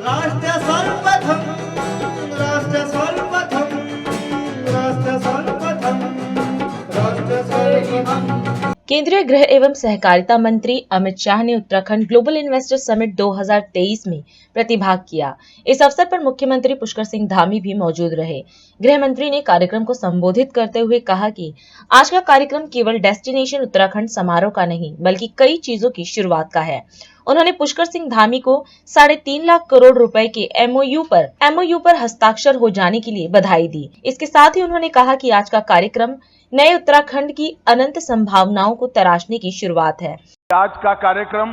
राष्ट्र सर्वप्रथम राष्ट्र सर्वप्रथम राष्ट्र सर्वप्रथम राष्ट्र सर्वप्रथम। केंद्रीय गृह एवं सहकारिता मंत्री अमित शाह ने उत्तराखंड ग्लोबल इन्वेस्टर समिट 2023 में प्रतिभाग किया। इस अवसर पर मुख्यमंत्री पुष्कर सिंह धामी भी मौजूद रहे। गृह मंत्री ने कार्यक्रम को संबोधित करते हुए कहा कि आज का कार्यक्रम केवल डेस्टिनेशन उत्तराखंड समारोह का नहीं बल्कि कई चीजों की शुरुआत का है। उन्होंने पुष्कर सिंह धामी को 3.5 लाख करोड़ रुपए के एमओयू पर हस्ताक्षर हो जाने के लिए बधाई दी। इसके साथ ही उन्होंने कहा कि आज का कार्यक्रम नए उत्तराखंड की अनंत संभावनाओं को तराशने की शुरुआत है। आज का कार्यक्रम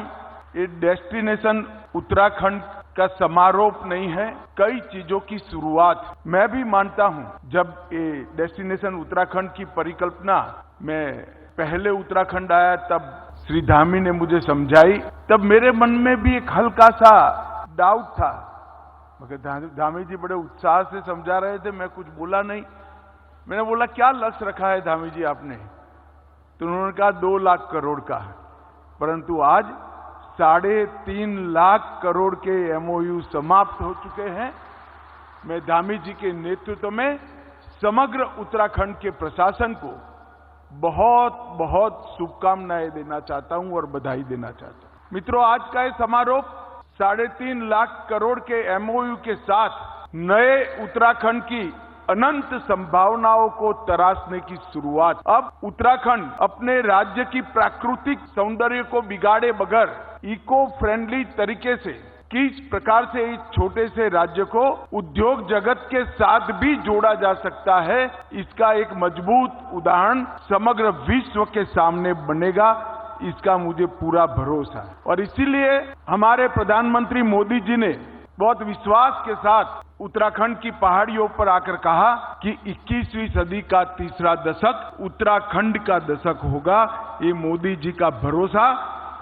ये डेस्टिनेशन उत्तराखंड का समारोह नहीं है, कई चीजों की शुरुआत। मैं भी मानता हूं, जब ये डेस्टिनेशन उत्तराखंड की परिकल्पना मैं पहले उत्तराखंड आया तब श्री धामी ने मुझे समझाई, तब मेरे मन में भी एक हल्का सा डाउट था। मगर धामी जी बड़े उत्साह से समझा रहे थे, मैं कुछ बोला नहीं। मैंने बोला क्या लक्ष्य रखा है धामी जी आपने? तो उन्होंने कहा 2 लाख करोड़ का, परंतु आज 3.5 लाख करोड़ के एमओयू समाप्त हो चुके हैं। मैं धामी जी के नेतृत्व में समग्र उत्तराखंड के प्रशासन को बहुत बहुत शुभकामनाएं देना चाहता हूं और बधाई देना चाहता हूं। मित्रों, आज का ये समारोह 3.5 लाख करोड़ के एमओयू के साथ नए उत्तराखंड की अनंत संभावनाओं को तराशने की शुरुआत। अब उत्तराखंड अपने राज्य की प्राकृतिक सौंदर्य को बिगाड़े बगैर इको फ्रेंडली तरीके से किस प्रकार से इस छोटे से राज्य को उद्योग जगत के साथ भी जोड़ा जा सकता है, इसका एक मजबूत उदाहरण समग्र विश्व के सामने बनेगा, इसका मुझे पूरा भरोसा है। और इसीलिए हमारे प्रधानमंत्री मोदी जी ने बहुत विश्वास के साथ उत्तराखंड की पहाड़ियों पर आकर कहा कि 21वीं सदी का तीसरा दशक उत्तराखंड का दशक होगा। ये मोदी जी का भरोसा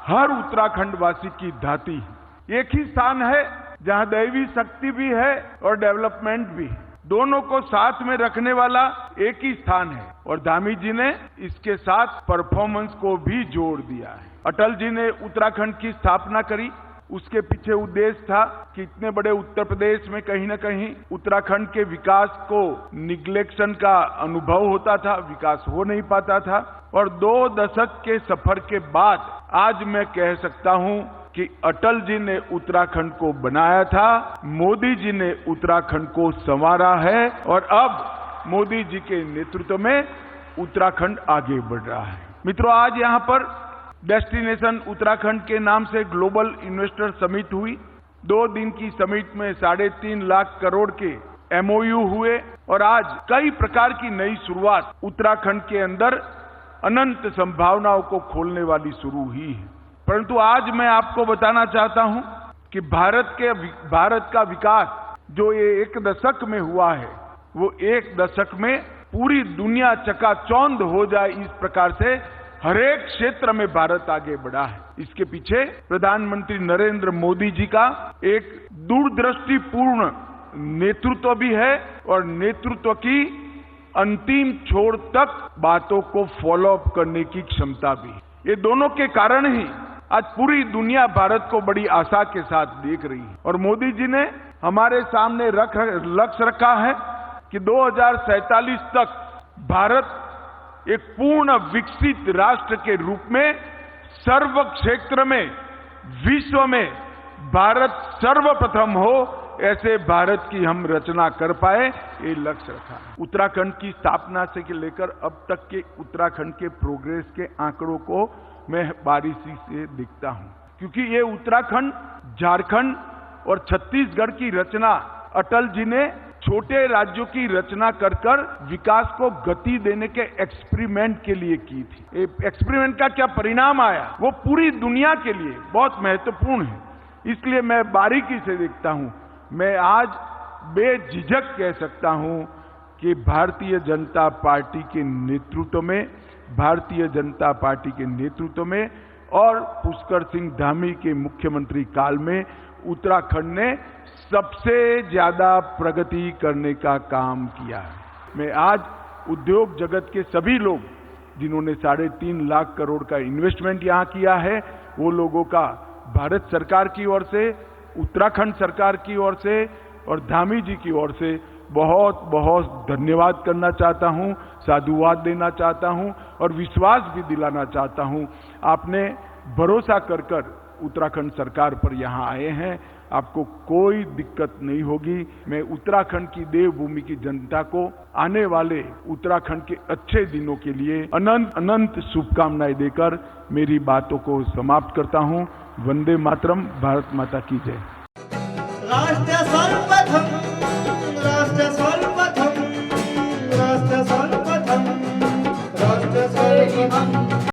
हर उत्तराखंड वासी की धाती है। एक ही स्थान है जहां दैवी शक्ति भी है और डेवलपमेंट भी है, दोनों को साथ में रखने वाला एक ही स्थान है। और धामी जी ने इसके साथ परफॉर्मेंस को भी जोड़ दिया है। अटल जी ने उत्तराखंड की स्थापना करी, उसके पीछे उद्देश्य था कि इतने बड़े उत्तर प्रदेश में कहीं न कहीं उत्तराखंड के विकास को निग्लेक्शन का अनुभव होता था, विकास हो नहीं पाता था। और 2 दशक के सफर के बाद आज मैं कह सकता हूं कि अटल जी ने उत्तराखंड को बनाया था, मोदी जी ने उत्तराखंड को संवारा है और अब मोदी जी के नेतृत्व में उत्तराखंड आगे बढ़ रहा है। मित्रों, आज यहां पर डेस्टिनेशन उत्तराखंड के नाम से ग्लोबल इन्वेस्टर समिट हुई। 2 दिन की समिट में 3.5 लाख करोड़ के एमओयू हुए और आज कई प्रकार की नई शुरुआत उत्तराखंड के अंदर अनंत संभावनाओं को खोलने वाली शुरू हुई है। परंतु आज मैं आपको बताना चाहता हूं कि भारत का विकास जो ये 1 दशक में हुआ है, वो 1 दशक में पूरी दुनिया चकाचौंध हो जाए, इस प्रकार से हर एक क्षेत्र में भारत आगे बढ़ा है। इसके पीछे प्रधानमंत्री नरेंद्र मोदी जी का एक दूरदृष्टिपूर्ण नेतृत्व भी है और नेतृत्व की अंतिम छोर तक बातों को फॉलो अप करने की क्षमता भी है। ये दोनों के कारण ही आज पूरी दुनिया भारत को बड़ी आशा के साथ देख रही है। और मोदी जी ने हमारे सामने लक्ष्य रखा है कि 2047 तक भारत एक पूर्ण विकसित राष्ट्र के रूप में सर्व क्षेत्र में विश्व में भारत सर्वप्रथम हो, ऐसे भारत की हम रचना कर पाए, ये लक्ष्य रखा है। उत्तराखंड की स्थापना से लेकर अब तक के उत्तराखंड के प्रोग्रेस के आंकड़ों को मैं बारीकी से देखता हूं, क्योंकि ये उत्तराखंड, झारखंड और छत्तीसगढ़ की रचना अटल जी ने छोटे राज्यों की रचना कर विकास को गति देने के एक्सपेरिमेंट के लिए की थी। एक्सपेरिमेंट का क्या परिणाम आया, वो पूरी दुनिया के लिए बहुत महत्वपूर्ण है। इसलिए मैं बारीकी से देखता हूं। मैं आज बेझिझक कह सकता हूं कि भारतीय जनता पार्टी के नेतृत्व में और पुष्कर सिंह धामी के मुख्यमंत्री काल में उत्तराखंड ने सबसे ज्यादा प्रगति करने का काम किया है। मैं आज उद्योग जगत के सभी लोग जिन्होंने 3.5 लाख करोड़ का इन्वेस्टमेंट यहां किया है, वो लोगों का भारत सरकार की ओर से उत्तराखंड सरकार की ओर से और धामी जी की ओर से बहुत बहुत धन्यवाद करना चाहता हूं, साधुवाद देना चाहता हूं और विश्वास भी दिलाना चाहता हूं। आपने भरोसा कर उत्तराखंड सरकार पर यहां आए हैं, आपको कोई दिक्कत नहीं होगी। मैं उत्तराखंड की देवभूमि की जनता को आने वाले उत्तराखंड के अच्छे दिनों के लिए अनंत अनंत शुभकामनाएं देकर मेरी बातों को समाप्त करता हूं। वंदे मातरम, भारत माता की जय। राष्ट्र सर्वप्रथम